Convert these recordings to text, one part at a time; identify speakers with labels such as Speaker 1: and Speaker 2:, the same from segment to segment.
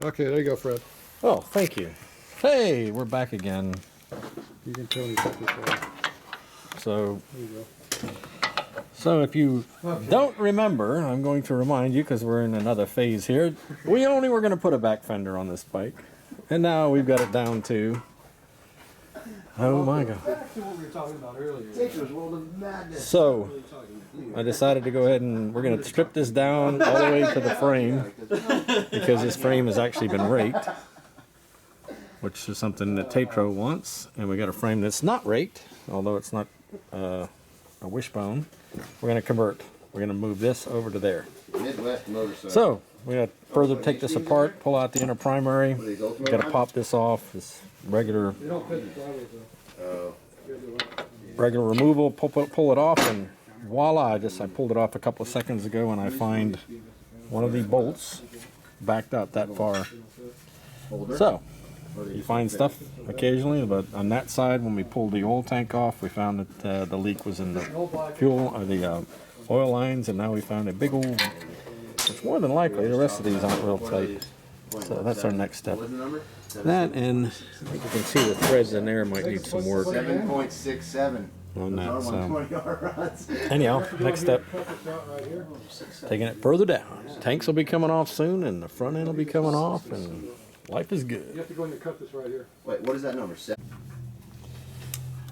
Speaker 1: Okay, there you go, Fred.
Speaker 2: Oh, thank you. Hey, we're back again.
Speaker 1: You can tell me what this was.
Speaker 2: So,
Speaker 1: There you
Speaker 2: so if you don't remember, I'm going to remind you because we're in another phase here. We only were going to put a back fender on this bike, and now we've got it down to. Oh my God.
Speaker 1: Back to what we were talking about earlier.
Speaker 3: Tatro's World of Madness.
Speaker 2: So, I decided to go ahead and we're going to strip this down all the way to the frame because this frame has actually been raked, which is something that Tatro wants. And we got a frame that's not raked, although it's not a wishbone. We're going to convert. We're going to move this over to there.
Speaker 3: Midwest motorcycle.
Speaker 2: So, we're going to further take this apart, pull out the inner primary. We got to pop this off. This regular
Speaker 1: They don't fit the driveways though.
Speaker 2: regular removal, pull it off, and voila, I pulled it off a couple of seconds ago, and I find one of the bolts backed up that far. So, you find stuff occasionally, but on that side, when we pulled the oil tank off, we found that the leak was in the fuel, or the oil lines, and now we found a big old, it's more than likely, the rest of these aren't real tight. So that's our next step. That, and I think you can see the threads in there might need some work
Speaker 3: 7.67
Speaker 2: on that. So,
Speaker 3: 120
Speaker 2: anyhow, next step,
Speaker 1: Cut this out right here.
Speaker 2: taking it further down. Tanks will be coming off soon, and the front end will be coming off, and life is
Speaker 1: You
Speaker 2: good.
Speaker 1: have to go in and cut this right here.
Speaker 3: Wait, what is that number?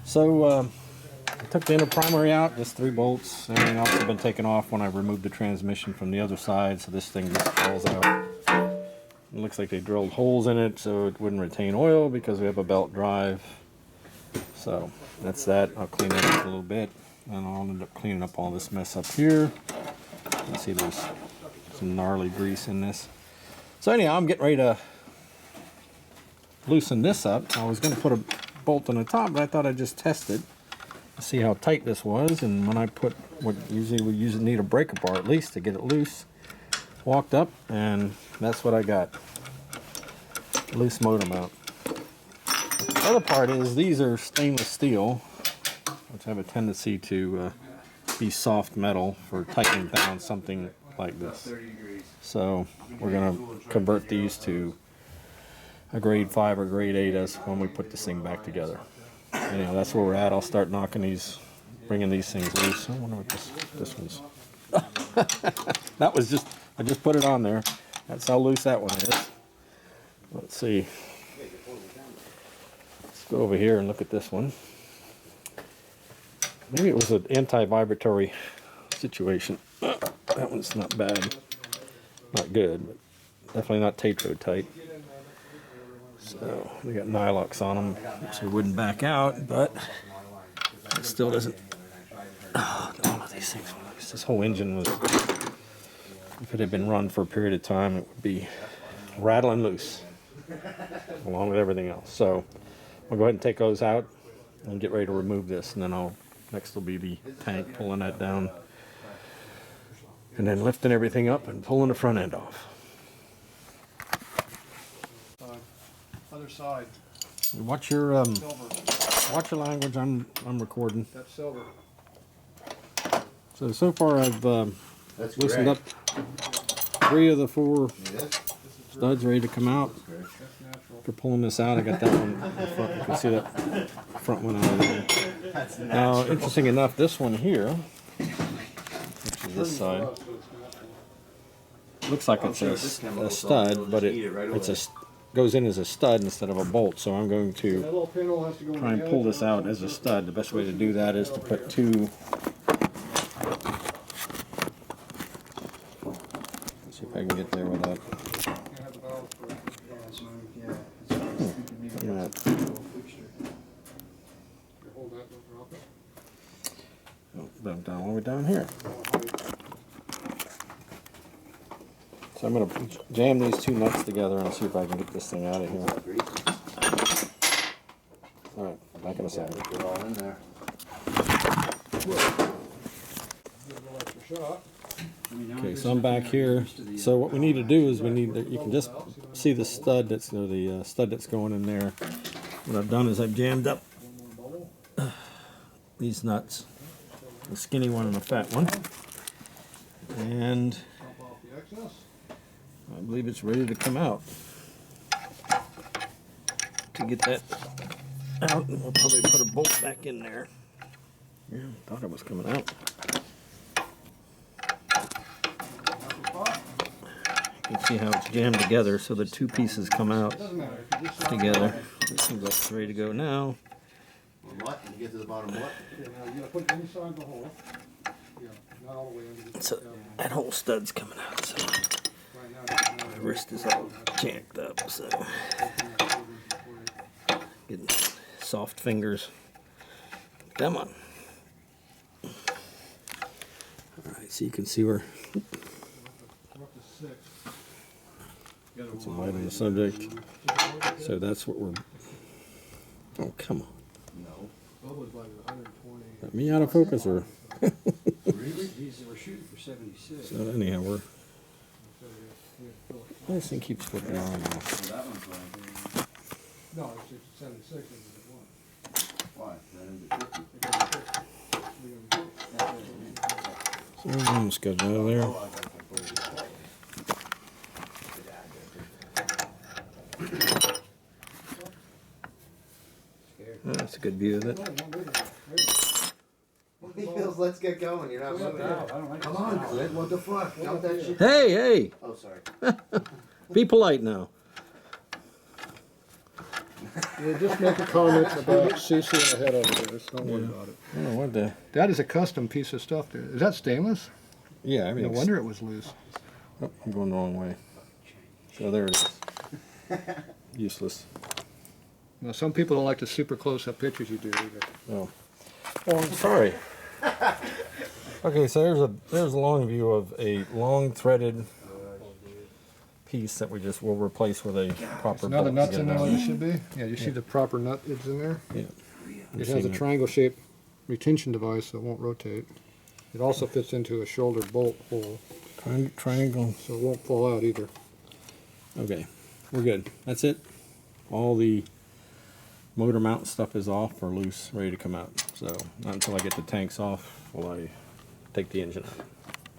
Speaker 2: So, I took the inner primary out, just 3 bolts. Everything else has been taken off when I removed the transmission from the other side, so this thing just falls out. It looks like they drilled holes in it so it wouldn't retain oil because we have a belt drive. So, that's that. I'll clean it up a little bit, and I'll end up cleaning up all this mess up here. You can see there's some gnarly grease in this. So anyhow, I'm getting ready to loosen this up. I was going to put a bolt on the top, but I thought I'd just test it to see how tight this was. And when I put what usually we usually need a breaker bar at least to get it loose, walked up, and that's what I got. Loose motor mount. The other part is these are stainless steel, which have a tendency to be soft metal for tightening down something like this. So we're going to convert these to a grade 5 or grade 8 as when we put this thing back together. Anyhow, that's where we're at. I'll start knocking these, bringing these things loose. I wonder what this one's. That was just, I just put it on there. That's how loose that one is. Let's see. Let's go over here and look at this one. Maybe it was an anti-vibratory situation. That one's not bad. Not good, but definitely not Tatro tight. So they got Nylox on them, so it wouldn't back out, but it still doesn't. Oh, all of these things. This whole engine was, if it had been run for a period of time, it would be rattling loose, along with everything else. So we'll go ahead and take those out and get ready to remove this, and then next will be the tank, pulling that down, and then lifting everything up and pulling the front end off.
Speaker 1: Other side.
Speaker 2: Watch your
Speaker 1: Silver.
Speaker 2: language. I'm recording.
Speaker 1: That's silver.
Speaker 2: So far I've
Speaker 3: That's
Speaker 2: loosened
Speaker 3: great.
Speaker 2: up 3 of the 4 studs ready to come out.
Speaker 1: That's natural.
Speaker 2: For pulling this out, I got that one in the front. You can see that front one out of there. Now, interesting enough, this one here, which is this side, looks like it's a stud, but it's goes in as a stud instead of a bolt. So I'm going
Speaker 1: That
Speaker 2: to
Speaker 1: little pinhole has to go in
Speaker 2: try and
Speaker 1: the
Speaker 2: pull
Speaker 1: edge.
Speaker 2: this out as a stud. The best way to do that is to put 2. Let's see if I can get there without.
Speaker 1: You have the valve for it.
Speaker 2: Look at that.
Speaker 1: You hold that, don't drop it.
Speaker 2: Oh, down all the way down here. So I'm going to jam these 2 nuts together and see if I can get this thing out of here. Alright, back in a second.
Speaker 3: They're all in there.
Speaker 1: Give it a little extra shot.
Speaker 2: Okay, so I'm back here. So what we need to do is you can just see the stud that's stud that's going in there. What I've done is I've jammed up these nuts, a skinny one and a fat one, and
Speaker 1: Dump off the excess.
Speaker 2: I believe it's ready to come out. to get that out, and we'll probably put a bolt back in there. Yeah, thought it was coming out. You can see how it's jammed together, so the two pieces come out
Speaker 1: Doesn't matter. If you just slide
Speaker 2: together.
Speaker 1: it
Speaker 2: It seems like it's ready to go now.
Speaker 3: What? Can you get to the bottom what?
Speaker 1: Yeah, now you gotta put it inside the hole. Yeah, not all the way under.
Speaker 2: So that whole stud's coming out, so
Speaker 1: Right now,
Speaker 2: my wrist is all jacked up, so getting soft fingers. Come on. Alright, so you can see where put some light on the subject. So that's what we're. Oh, come on.
Speaker 3: No.
Speaker 2: Let me out of focus, or.
Speaker 3: Really?
Speaker 4: These were shooting for 76.
Speaker 2: So anyhow, we're. This thing keeps flipping on and off.
Speaker 3: So that one's like,
Speaker 1: No, it's 76 is it
Speaker 3: why? That into 50.
Speaker 2: So we're almost got it out of there.
Speaker 3: Oh, I got that bullet.
Speaker 2: That's a good view of it.
Speaker 3: He goes, let's get going. You're not moving. Come on, Clint. What the fuck? Dump that shit.
Speaker 2: Hey, hey!
Speaker 3: Oh, sorry.
Speaker 2: Be polite now.
Speaker 1: We'll just make a comment about CC ahead of it. Just don't worry about it.
Speaker 2: I don't know what the.
Speaker 1: That is a custom piece of stuff there. Is that stainless?
Speaker 2: Yeah,
Speaker 1: No
Speaker 2: everything's.
Speaker 1: wonder it was loose.
Speaker 2: Oh, I'm going the wrong way. So there it is. Useless.
Speaker 1: Now, some people don't like the super close-up pictures you do either.
Speaker 2: Oh. Well, I'm sorry. Okay, so there's a long view of a long threaded piece that we just will replace with a proper
Speaker 1: Now the
Speaker 2: bolt
Speaker 1: nuts
Speaker 2: to get
Speaker 1: in
Speaker 2: it
Speaker 1: there
Speaker 2: out.
Speaker 1: like it should be? Yeah, you see the proper nut is in there?
Speaker 2: Yeah.
Speaker 1: It has a triangle-shaped retention device so it won't rotate. It also fits into a shoulder bolt hole,
Speaker 2: Triangle.
Speaker 1: so it won't fall out either.
Speaker 2: Okay, we're good. That's it. All the motor mount stuff is off or loose, ready to come out. So not until I get the tanks off will I take the engine out.